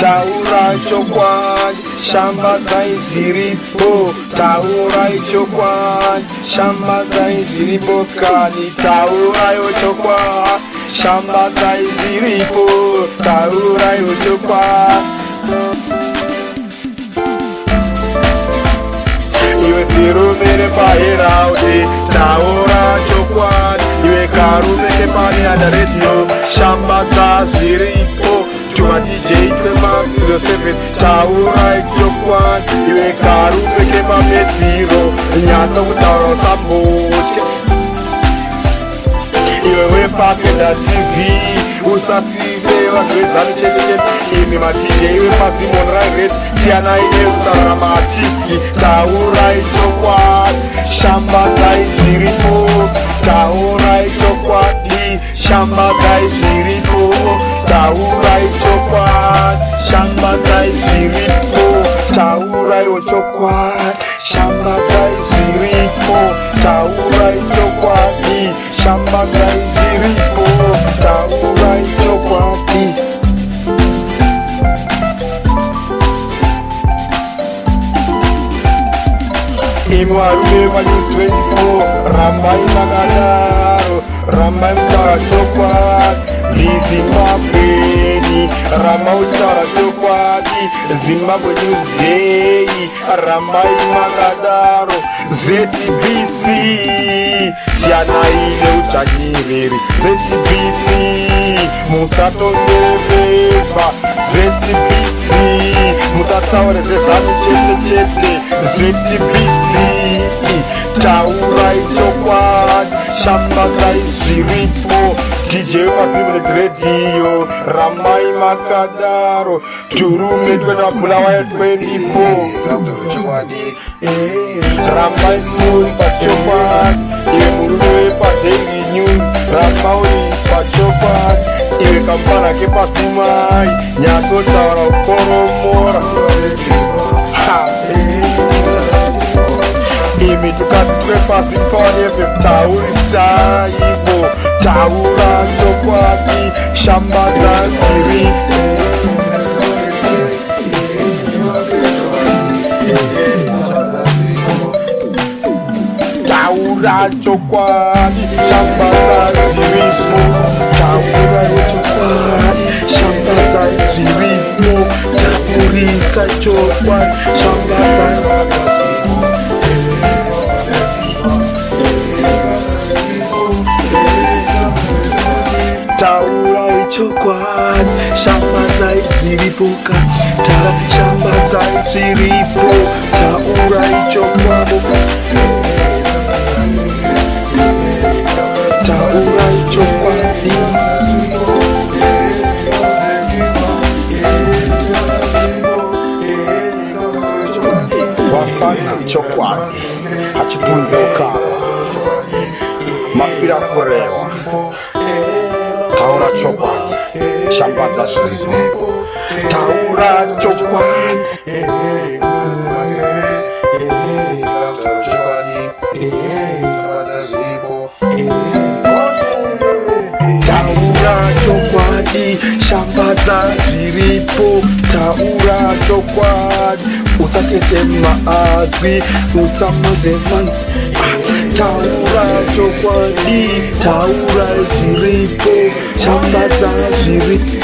taura chokwadi, shambadzai zviripo, taurai chokwadi, shambadzai zviripo kani, tauraiwo chokwadi, shambadzai zviripo, tauraiwo chokwadi. Iwe pirume nepaheraudi, taura chokwadi, iwe karume kepane adaretio, shambadza zviripo, tuma DJ twema 07, taura chokwadi, iwe karume kepamedziro, nyatsa kutaura usambotye. Iwe wepakenda TV, usasize vagwedzano chete, imi ma-DJ wepazimon ragret, siyanai nekutaura ma-artisti, taurai chokwadi, shambadzai zviripo, taurai chokwadi, shambadzai zviripo, taurai chokwadi, shambadzai zviripo, tauraiwo chokwadi, shambadzai zviripo, taurai chokwadi, shambadzai zviripo, taurai chokwadi. Imi varume vaNews 24, rambai makadaro, rambai kutaura chokwadi, ndiZimbabweni, rambai kutaura chokwadi, Zimbabwe News Day, rambai makadaro, ZBC, siyanai neudzvanyiriri, ZBC, musatondeveva, ZBC, musataure zvezano chete chete, ZBC, taurai chokwadi, shambadzai zviripo, DJ wepaPrivilege Radio, ramai makadaro, turume twenda Bulawayo 24, rambai muri pachokwadi, iwe murume wepaDaily News, rambai pachokwadi, iwe kampana kepazimai, nyatsotaura kukoromora. Imi tukati twepasi pawani taurisaipo, taura chokwadi, shambadza zviripo, taura chokwadi, shambadza zviripo, taura chokwadi, shambadza zviripo, taurisa chokwadi, shambadza taurai chokwadi, shambadzai zviripo kani, shambadzai zviripo, taurai chokwadi, taurai chokwadi. Wafana chokwadi, hachibvunze ukama, mafira kurewa, taura chokwadi, shambadza zviripo, taura chokwadi, taura chokwadi, shambadza zviripo, taura chokwadi, usakete maazwi, usamadze vanhu, taura chokwadi, taura zviripo, shambadza zviripo.